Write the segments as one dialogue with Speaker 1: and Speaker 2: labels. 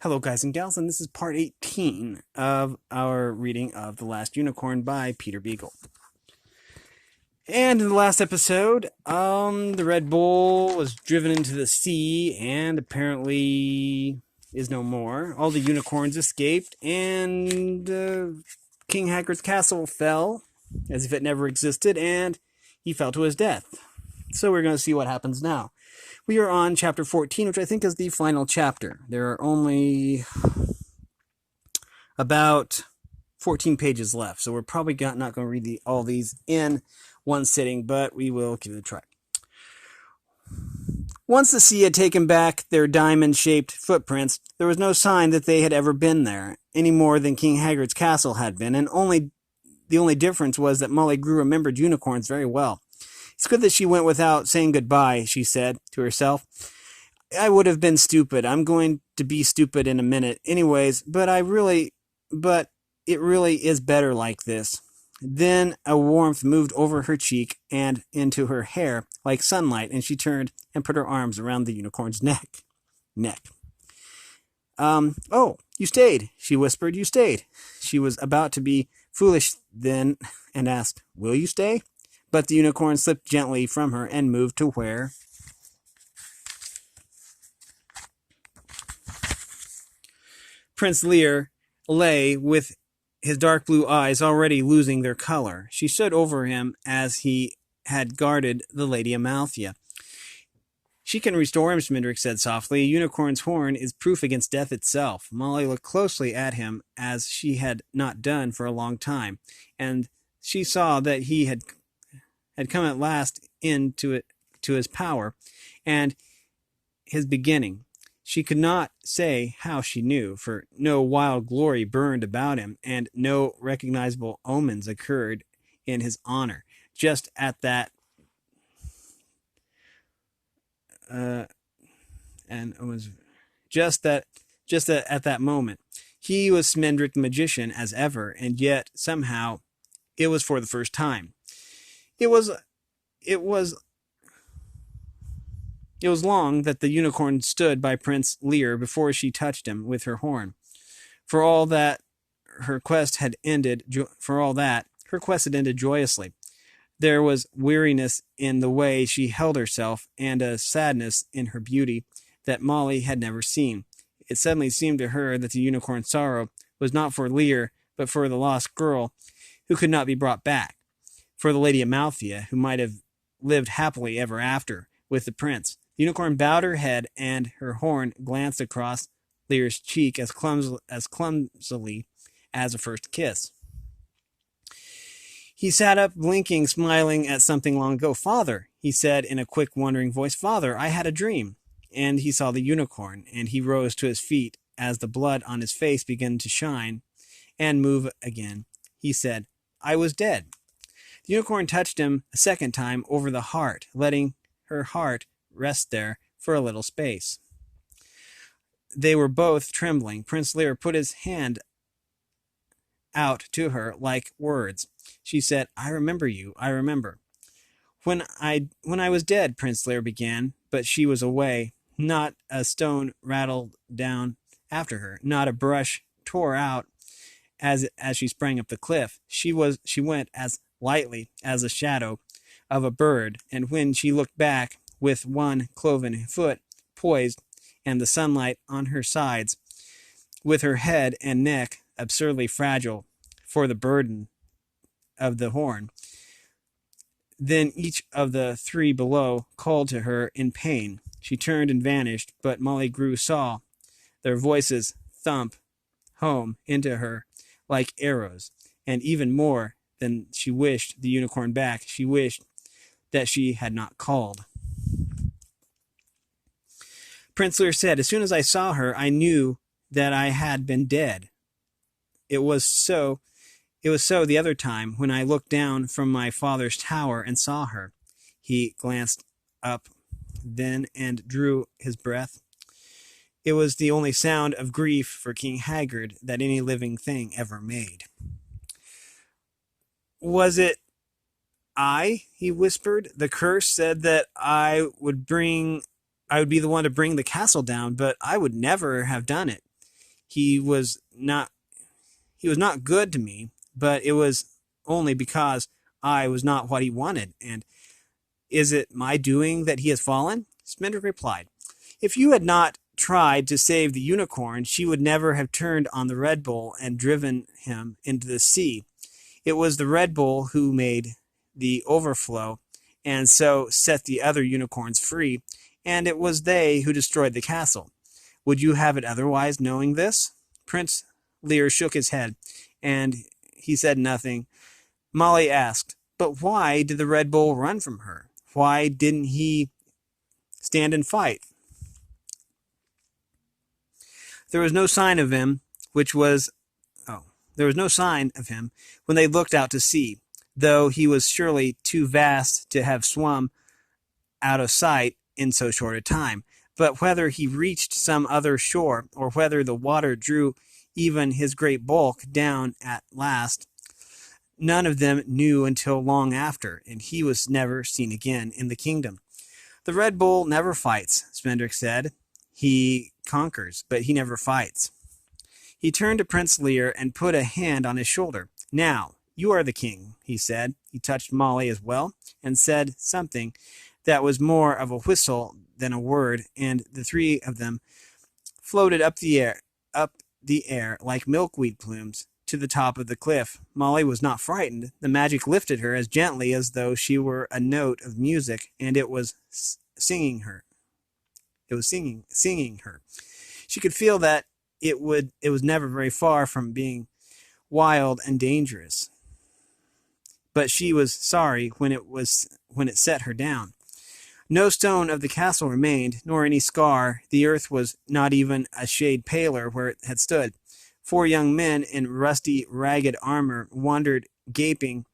Speaker 1: Hello, guys and gals, and this is part 18 of our reading of The Last Unicorn by Peter Beagle. And in the last episode, the Red Bull was driven into the sea and apparently is no more. All the unicorns escaped, and King Hagrid's castle fell as if it never existed, and he fell to his death. So we're going to see what happens now. We are on chapter 14, which I think is the final chapter. There are only about 14 pages left, so we're probably not going to read all these in one sitting, but we will give it a try. Once the sea had taken back their diamond-shaped footprints, there was no sign that they had ever been there, any more than King Hagrid's castle had been, and the only difference was that Molly Grew remembered unicorns very well. It's good that she went without saying goodbye, she said to herself. I would have been stupid. I'm going to be stupid in a minute anyways, but it really is better like this. Then a warmth moved over her cheek and into her hair like sunlight, and she turned and put her arms around the unicorn's neck. Oh, you stayed, she whispered. You stayed. She was about to be foolish then and asked, will you stay? But the unicorn slipped gently from her and moved to where Prince Lear lay with his dark blue eyes already losing their color. She stood over him as he had guarded the Lady Amalthea. She can restore him, Smindrick said softly. A unicorn's horn is proof against death itself. Molly looked closely at him as she had not done for a long time, and she saw that he had come at last to his power and his beginning. She could not say how she knew, for no wild glory burned about him, and no recognizable omens occurred in his honor. Just at that at that moment, he was Smendrick the magician as ever, and yet somehow it was for the first time. It was long that the unicorn stood by Prince Lear before she touched him with her horn. For all that, her quest had ended joyously. There was weariness in the way she held herself, and a sadness in her beauty that Molly had never seen. It suddenly seemed to her that the unicorn's sorrow was not for Lear, but for the lost girl who could not be brought back, for the Lady Amalthea, who might have lived happily ever after with the prince. The unicorn bowed her head, and her horn glanced across Lear's cheek as clumsily as a first kiss. He sat up, blinking, smiling at something long ago. Father, he said in a quick, wondering voice, Father, I had a dream. And he saw the unicorn, and he rose to his feet as the blood on his face began to shine and move again. He said, I was dead. The unicorn touched him a second time over the heart, letting her heart rest there for a little space. They were both trembling. Prince Lear put his hand out to her like words. She said, I remember you, I remember. When I was dead, Prince Lear began, but she was away. Not a stone rattled down after her, not a brush tore out as she sprang up the cliff. She went as lightly as the shadow of a bird, and when she looked back with one cloven foot poised and the sunlight on her sides, with her head and neck absurdly fragile for the burden of the horn, then each of the three below called to her in pain. She turned and vanished, but Molly Grew saw their voices thump home into her like arrows, and even more than she wished the unicorn back, she wished that she had not called. Prince Lear said, as soon as I saw her, I knew that I had been dead. It was so the other time when I looked down from my father's tower and saw her. He glanced up then and drew his breath. It was the only sound of grief for King Hagrid that any living thing ever made. Was it I? He whispered. The curse said that I would be the one to bring the castle down, but I would never have done it. He was not good to me, but it was only because I was not what he wanted. And is it my doing that he has fallen? Smendrick replied, if you had not tried to save the unicorn, she would never have turned on the Red Bull and driven him into the sea. It was the Red Bull who made the overflow and so set the other unicorns free, and it was they who destroyed the castle. Would you have it otherwise, knowing this? Prince Lear shook his head, and he said nothing. Molly asked, but why did the Red Bull run from her? Why didn't he stand and fight? There was no sign of him, there was no sign of him when they looked out to sea, though he was surely too vast to have swum out of sight in so short a time. But whether he reached some other shore, or whether the water drew even his great bulk down at last, none of them knew until long after, and he was never seen again in the kingdom. The Red Bull never fights, Smendrick said. He conquers, but he never fights. He turned to Prince Lear and put a hand on his shoulder. Now, you are the king, he said. He touched Molly as well, and said something that was more of a whistle than a word, and the three of them floated up the air like milkweed plumes to the top of the cliff. Molly was not frightened. The magic lifted her as gently as though she were a note of music, and it was singing her. Singing her. She could feel that it was never very far from being wild and dangerous. But she was sorry when it set her down. No stone of the castle remained, nor any scar. The earth was not even a shade paler where it had stood. 4 young men in rusty, ragged armor wandered gaping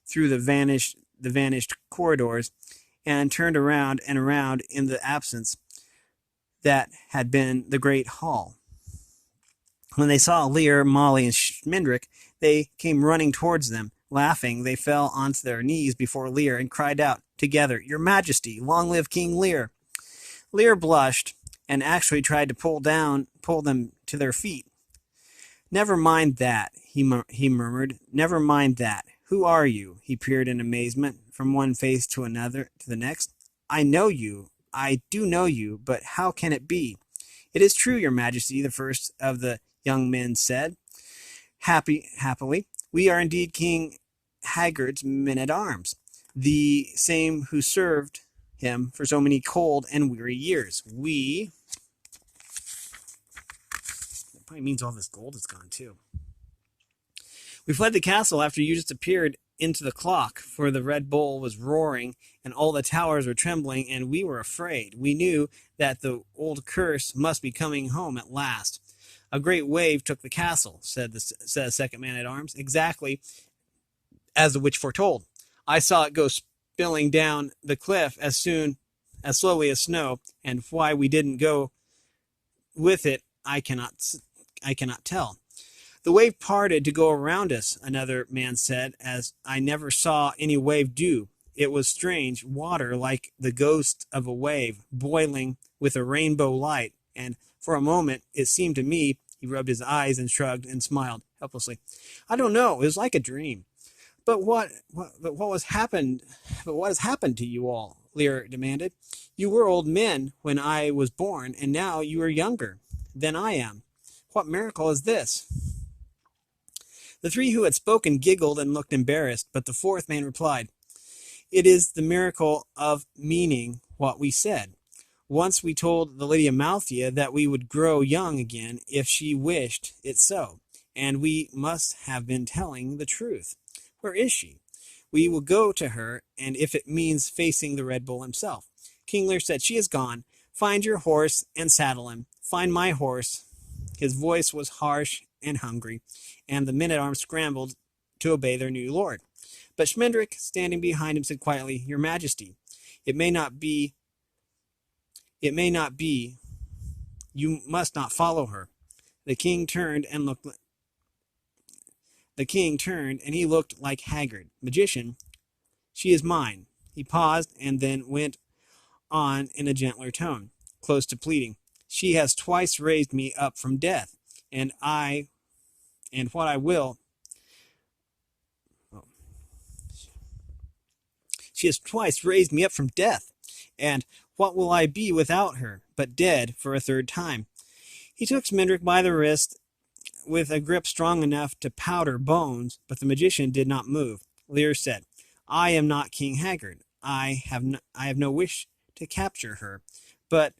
Speaker 1: through the vanished corridors, and turned around and around in the absence that had been the great hall. When they saw Lear, Molly, and Smendrick, they came running towards them. Laughing, they fell onto their knees before Lear and cried out together, Your Majesty, long live King Lear! Lear blushed and actually tried to pull them to their feet. Never mind that, he murmured. Never mind that. Who are you? He peered in amazement from one face to the next. I know you. I do know you, but how can it be? It is true, Your Majesty, the first of the young men said. Happily, we are indeed King Haggard's men-at-arms, the same who served him for so many cold and weary years. That probably means all this gold is gone, too. We fled the castle after you just appeared into the clock, for the Red Bull was roaring, and all the towers were trembling, and we were afraid. We knew that the old curse must be coming home at last. A great wave took the castle, said the second man-at-arms, exactly as the witch foretold. I saw it go spilling down the cliff as slowly as snow, and why we didn't go with it, I cannot tell. The wave parted to go around us, another man said, as I never saw any wave do. It was strange, water like the ghost of a wave, boiling with a rainbow light, and for a moment it seemed to me, he rubbed his eyes and shrugged and smiled helplessly. I don't know, it was like a dream. But what has happened to you all? Lear demanded. You were old men when I was born, and now you are younger than I am. What miracle is this? The 3 who had spoken giggled and looked embarrassed, but the 4th man replied, It is the miracle of meaning what we said. Once we told the Lady Amalthea that we would grow young again if she wished it so, and we must have been telling the truth. Where is she? We will go to her, and if it means facing the Red Bull himself. King Lear said, She is gone. Find your horse and saddle him. Find my horse. His voice was harsh and hungry, and the men-at-arms scrambled to obey their new lord. But Smendrick, standing behind him, said quietly, Your Majesty, it may not be. You must not follow her. The king turned, and he looked like Haggard. Magician, she is mine. He paused, and then went on in a gentler tone, close to pleading. She has twice raised me up from death. and what I will. Oh, she has twice raised me up from death, and what will I be without her, but dead for a third time? He took Smindrick by the wrist with a grip strong enough to powder bones, but the magician did not move. Lear said, I am not King Haggard. I have no wish to capture her, but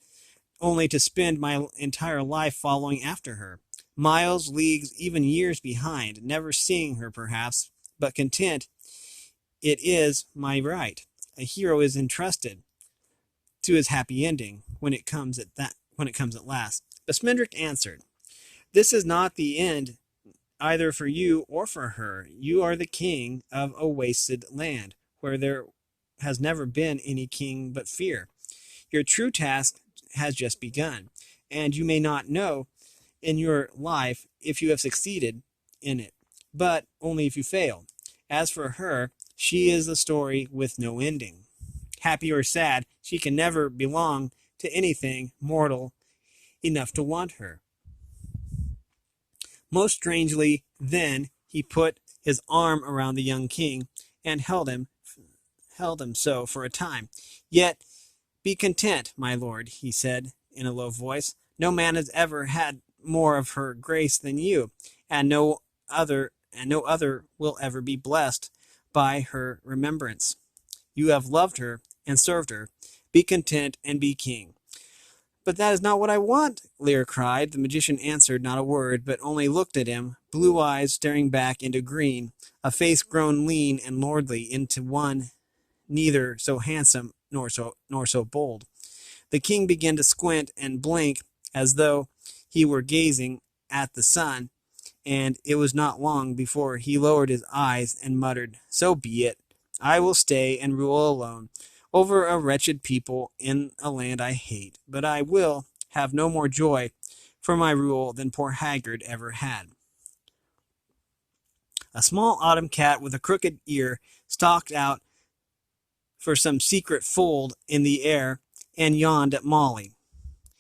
Speaker 1: only to spend my entire life following after her. Miles, leagues, even years behind, never seeing her perhaps, but content it is my right. A hero is entrusted to his happy ending when it comes at last. But Smindrick answered, This is not the end either for you or for her. You are the king of a wasted land, where there has never been any king but fear. Your true task has just begun, and you may not know in your life if you have succeeded in it, but only if you fail. As for her, she is a story with no ending. Happy or sad, she can never belong to anything mortal enough to want her. Most strangely, then, he put his arm around the young king and held him so for a time. Yet, be content, my lord, he said in a low voice. No man has ever had more of her grace than you, and no other will ever be blessed by her remembrance. You have loved her and served her. Be content and be king. But that is not what I want, Lear cried. The magician answered not a word, but only looked at him, blue eyes staring back into green, a face grown lean and lordly into one neither so handsome nor so bold. The king began to squint and blink as though he were gazing at the sun, and it was not long before he lowered his eyes and muttered, So be it. I will stay and rule alone over a wretched people in a land I hate, but I will have no more joy for my rule than poor Haggard ever had. A small autumn cat with a crooked ear stalked out for some secret fold in the air and yawned at Molly.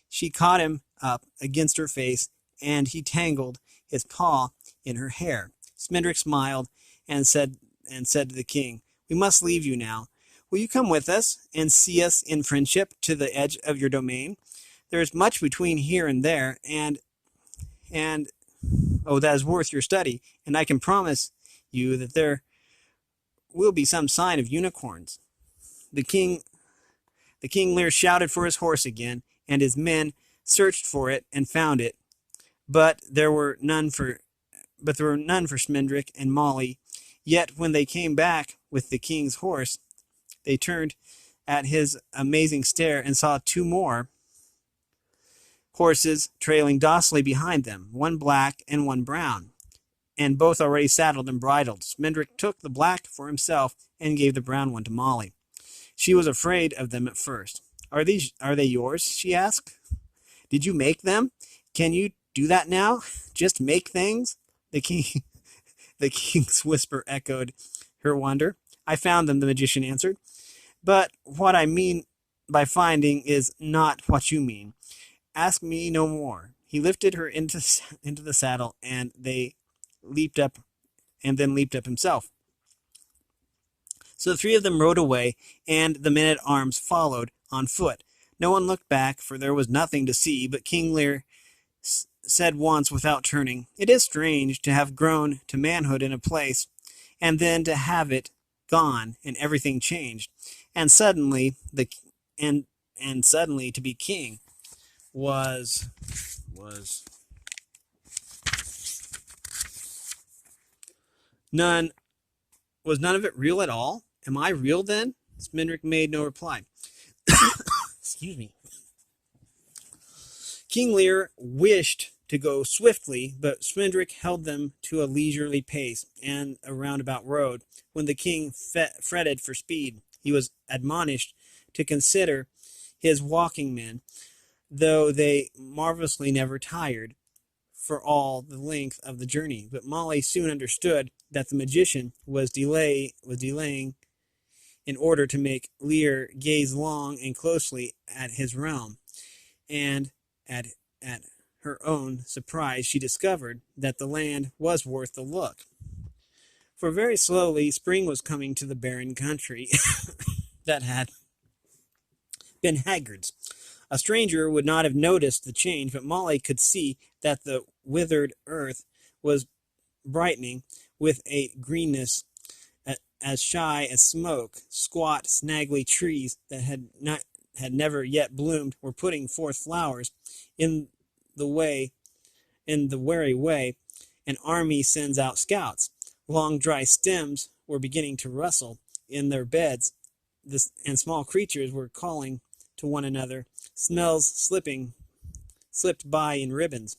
Speaker 1: She caught him up against her face, and he tangled his paw in her hair. Smindrick smiled and said to the king, We must leave you now. Will you come with us and see us in friendship to the edge of your domain? There is much between here and there, and that is worth your study, and I can promise you that there will be some sign of unicorns. The King Lear shouted for his horse again, and his men searched for it and found it, but there were none for Smindrick and Molly. Yet when they came back with the king's horse, they turned at his amazing stare and saw two more horses trailing docilely behind them, one black and one brown, and both already saddled and bridled. Smindrick took the black for himself and gave the brown one to Molly. She was afraid of them at first. Are they yours? She asked. Did you make them? Can you do that now? Just make things? The king's whisper echoed her wonder. I found them, the magician answered. But what I mean by finding is not what you mean. Ask me no more. He lifted her into the saddle, and then leaped up himself. So the three of them rode away, and the men-at-arms followed on foot. No one looked back, for there was nothing to see, but King Lear said once without turning, It is strange to have grown to manhood in a place, and then to have it gone and everything changed, and suddenly suddenly to be king was none of it real at all? Am I real then? Smindrick made no reply. Excuse me. King Lear wished to go swiftly, but Smindrick held them to a leisurely pace and a roundabout road. When the king fretted for speed, he was admonished to consider his walking men, though they marvelously never tired for all the length of the journey. But Molly soon understood that the magician was delaying in order to make Lear gaze long and closely at his realm, and at her own surprise, she discovered that the land was worth the look. For very slowly, spring was coming to the barren country that had been Haggard's. A stranger would not have noticed the change, but Molly could see that the withered earth was brightening with a greenness as shy as smoke. Squat, snaggly trees that had never yet bloomed were putting forth flowers in the way in the wary way an army sends out scouts. Long dry stems were beginning to rustle in their beds, and small creatures were calling to one another. Smells slipped by in ribbons.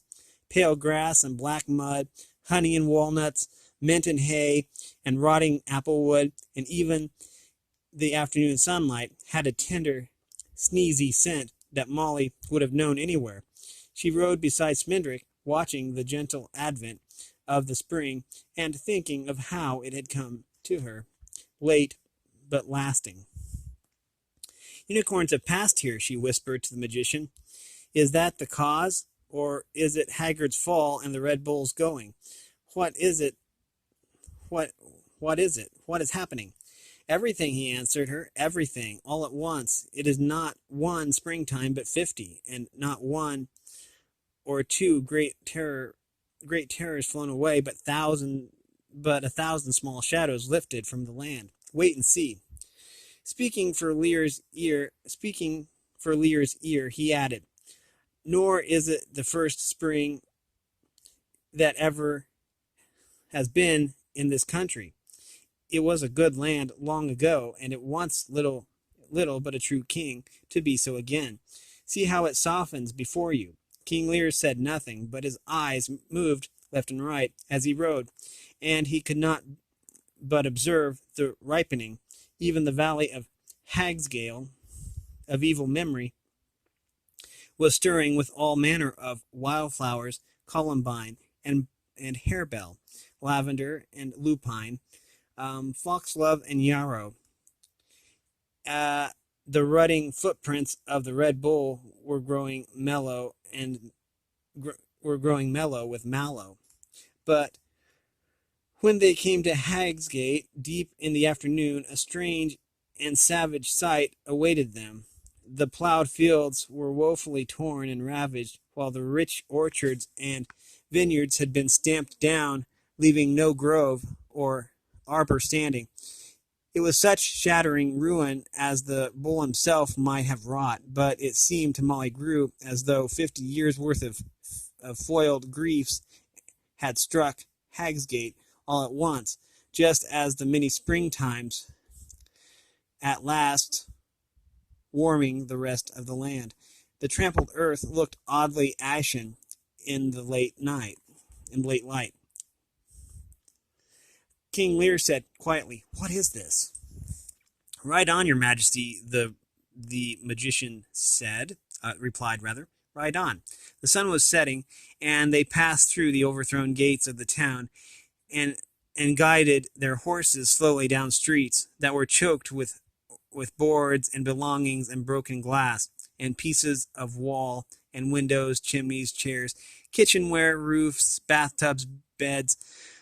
Speaker 1: Pale grass and black mud, honey and walnuts, mint and hay, and rotting apple wood, and even the afternoon sunlight had a tender, sneezy scent that Molly would have known anywhere. She rode beside Smindrick, watching the gentle advent of the spring, and thinking of how it had come to her, late but lasting. Unicorns have passed here, she whispered to the magician. Is that the cause, or is it Haggard's fall and the Red Bull's going? What is it? What is it? What is happening? Everything, he answered her, everything, all at once. It is not one springtime, but 50, and not one or two great terrors flown away, but a thousand small shadows lifted from the land. Wait and see. Speaking for Lear's ear, he added, nor is it the first spring that ever has been in this country. It was a good land long ago, and it once little but a true king, to be so again. See how it softens before you. King Lear said nothing, but his eyes moved left and right as he rode, and he could not but observe the ripening. Even the valley of Hagsgale, of evil memory, was stirring with all manner of wildflowers, columbine and harebell, lavender and lupine, foxglove and yarrow. The rutting footprints of the Red Bull were growing mellow with mallow. But when they came to Hagsgate, deep in the afternoon, a strange and savage sight awaited them. The plowed fields were woefully torn and ravaged, while the rich orchards and vineyards had been stamped down, leaving no grove or arbor standing. It was such shattering ruin as the bull himself might have wrought, but it seemed to Molly Grew as though 50 years' worth of foiled griefs had struck Hagsgate all at once, just as the many springtimes at last warming the rest of the land. The trampled earth looked oddly ashen in the late light. King Lear said quietly, "What is this?" "Ride on, your majesty," the magician replied. "Ride on." The sun was setting, and they passed through the overthrown gates of the town and guided their horses slowly down streets that were choked with boards and belongings and broken glass and pieces of wall and windows, chimneys, chairs, kitchenware, roofs, bathtubs, beds,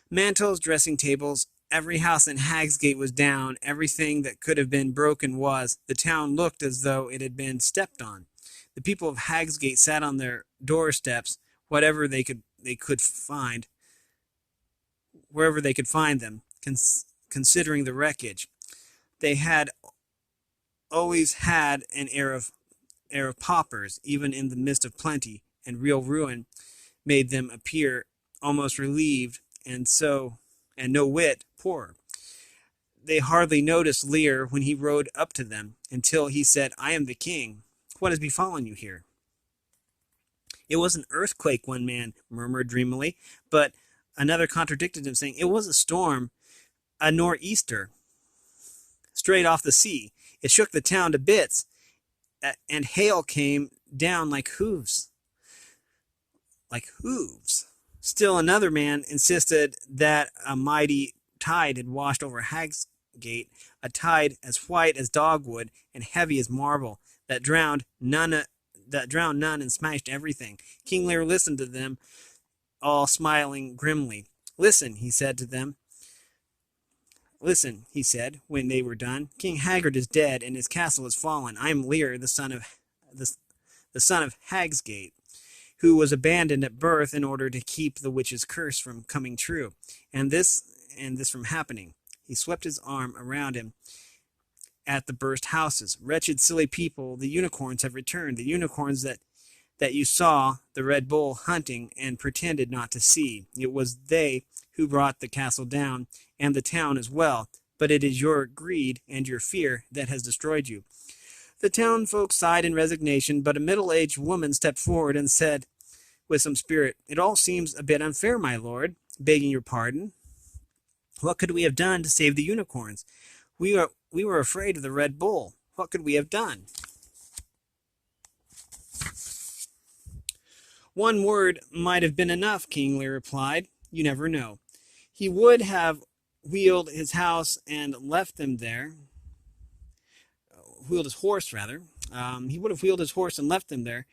Speaker 1: mantels, dressing tables. Every house in Hagsgate was down. Everything that could have been broken was. The town looked as though it had been stepped on. The people of Hagsgate sat on their doorsteps, wherever they could find them, considering the wreckage. They had always had an air of paupers, even in the midst of plenty, and real ruin made them appear almost relieved, and no whit poorer. They hardly noticed Lear when he rode up to them, until he said, "I am the king. What has befallen you here?" "It was an earthquake," one man murmured dreamily, but another contradicted him, saying, "It was a storm, a nor'easter, straight off the sea. It shook the town to bits, and hail came down like hooves." Still another man insisted that a mighty tide had washed over Hagsgate, a tide as white as dogwood and heavy as marble, that drowned none that drowned none and smashed everything. King Lear listened to them, all smiling grimly. Listen, he said to them. Listen, he said, when they were done. King Haggard is dead, and his castle is fallen. I am Lear, the son of Hagsgate, who was abandoned at birth in order to keep the witch's curse from coming true, and this from happening. He swept his arm around him at the burst houses. Wretched, silly people, the unicorns have returned, the unicorns that you saw the Red Bull hunting and pretended not to see. It was they who brought the castle down, and the town as well, but it is your greed and your fear that has destroyed you. The town folk sighed in resignation, but a middle-aged woman stepped forward and said with some spirit, It all seems a bit unfair, my lord, begging your pardon. What could we have done to save the unicorns? We were afraid of the Red Bull. What could we have done? One word might have been enough, King Lear replied. You never know. He would have wheeled his house and left them there. Wheeled his horse, rather. He would have wheeled his horse and left them there,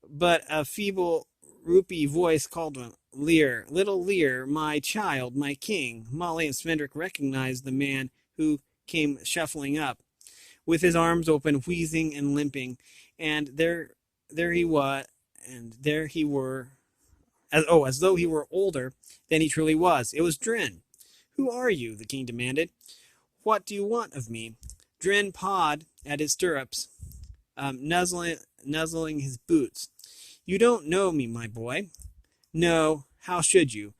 Speaker 1: but a feeble, rupee voice called to him, Lear, little Lear, my child, my king. Molly and Smendrick recognized the man who came shuffling up, with his arms open, wheezing and limping, and there he was, and there he were, as though he were older than he truly was. It was Drin. Who are you? The king demanded. What do you want of me? Drin pawed at his stirrups, nuzzling his boots. You don't know me, my boy. No, how should you?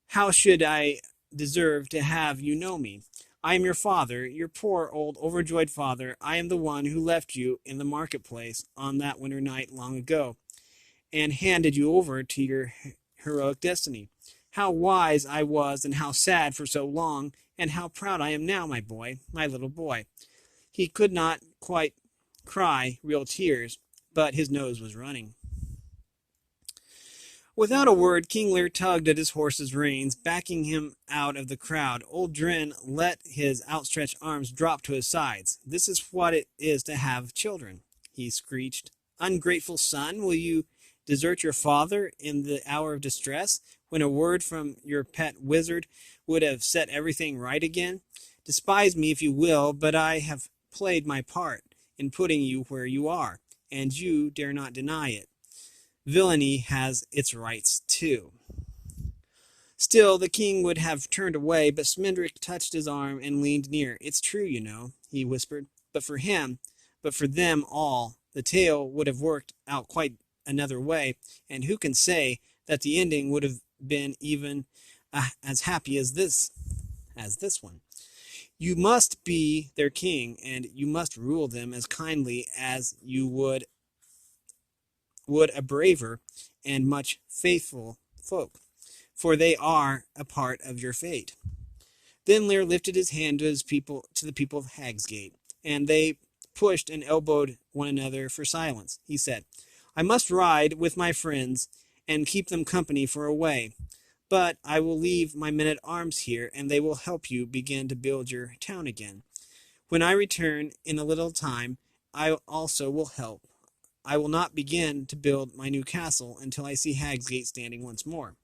Speaker 1: How should I deserve to have you know me? I am your father, your poor old overjoyed father. I am the one who left you in the marketplace on that winter night long ago, and handed you over to your heroic destiny. How wise I was, and how sad for so long, and how proud I am now, my boy, my little boy. He could not quite cry real tears, but his nose was running. Without a word, King Lear tugged at his horse's reins, backing him out of the crowd. Old Drin let his outstretched arms drop to his sides. This is what it is to have children, he screeched. Ungrateful son, will you desert your father in the hour of distress, when a word from your pet wizard would have set everything right again? Despise me if you will, but I have played my part in putting you where you are, and you dare not deny it. Villainy has its rights too. Still, the king would have turned away, but Smendrick touched his arm and leaned near. It's true, you know, he whispered. But for them all, the tale would have worked out quite another way, and who can say that the ending would have been even as happy as this one? You must be their king, and you must rule them as kindly as you would a braver and much faithful folk, for they are a part of your fate. Then Lear lifted his hand to the people of Hagsgate, and they pushed and elbowed one another for silence. He said, I must ride with my friends and keep them company for a way, but I will leave my men-at-arms here, and they will help you begin to build your town again. When I return in a little time, I also will help. I will not begin to build my new castle until I see Hagsgate standing once more.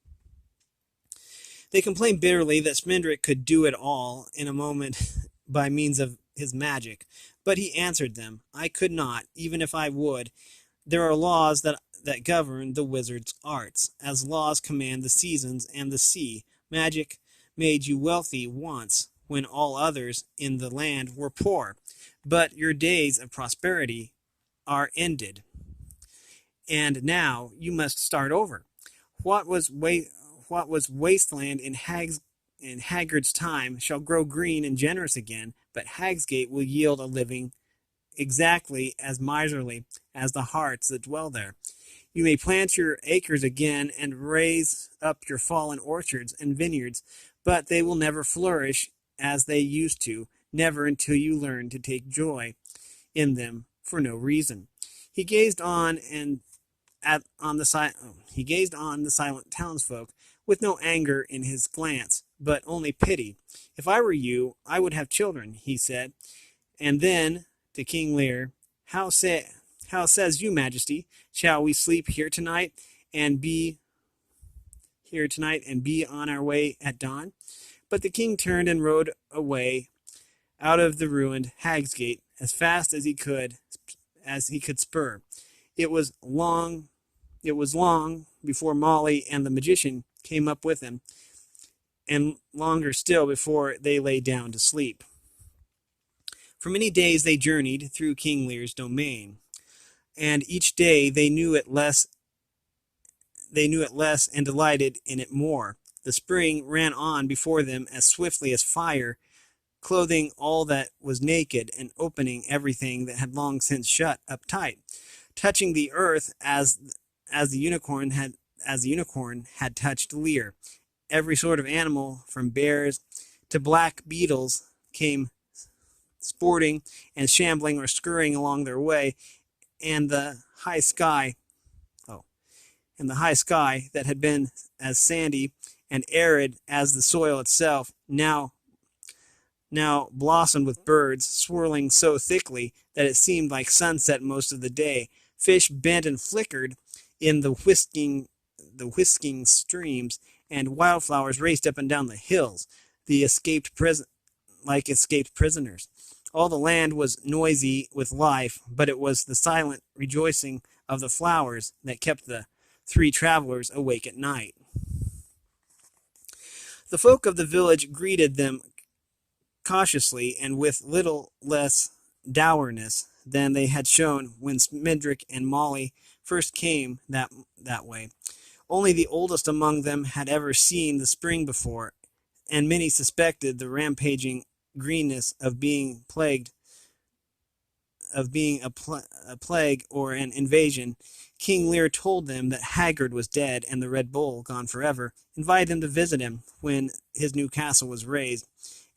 Speaker 1: They complained bitterly that Smendrick could do it all in a moment by means of his magic, but he answered them, I could not, even if I would. There are laws that govern the wizard's arts, as laws command the seasons and the sea. Magic made you wealthy once, when all others in the land were poor, but your days of prosperity are ended, and now you must start over. What was wasteland in Haggard's time shall grow green and generous again, but Hagsgate will yield a living exactly as miserly as the hearts that dwell there. You may plant your acres again and raise up your fallen orchards and vineyards, but they will never flourish as they used to, never until you learn to take joy in them for no reason. He gazed on the silent townsfolk with no anger in his glance, but only pity. If I were you, I would have children, he said. And then to King Lear, how How says you, Majesty? Shall we sleep here tonight and be on our way at dawn? But the king turned and rode away out of the ruined Hag's Gate as fast as he could spur. It was long before Molly and the magician came up with him, and longer still before they lay down to sleep. For many days they journeyed through King Lear's domain, and each day they knew it less and delighted in it more. The spring ran on before them as swiftly as fire, clothing all that was naked and opening everything that had long since shut up tight, touching the earth as the unicorn had touched Lear. Every sort of animal, from bears to black beetles, came sporting and shambling or scurrying along their way, and the high sky that had been as sandy and arid as the soil itself now blossomed with birds swirling so thickly that it seemed like sunset most of the day. Fish bent and flickered in the whisking streams, and wildflowers raced up and down the hills, like escaped prisoners. All the land was noisy with life, but it was the silent rejoicing of the flowers that kept the three travelers awake at night. The folk of the village greeted them cautiously and with little less dourness than they had shown when Smidrick and Molly first came that way. Only the oldest among them had ever seen the spring before, and many suspected the rampaging greenness of being a plague or an invasion. King Lear told them that Haggard was dead and the Red Bull gone forever, invited them to visit him when his new castle was raised,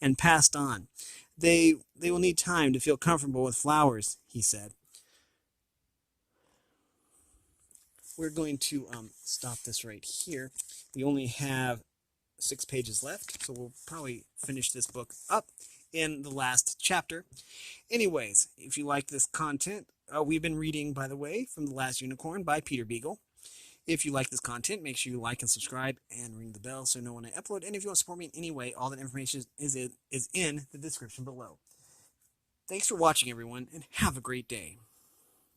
Speaker 1: and passed on. They will need time to feel comfortable with flowers, he said. We're going to stop this right here. We only have 6 pages left, so we'll probably finish this book up in the last chapter. Anyways, if you like this content, we've been reading, by the way, from The Last Unicorn by Peter Beagle. If you like this content, make sure you like and subscribe and ring the bell so you know when I upload. And if you want to support me in any way, all that information is in the description below. Thanks for watching, everyone, and have a great day.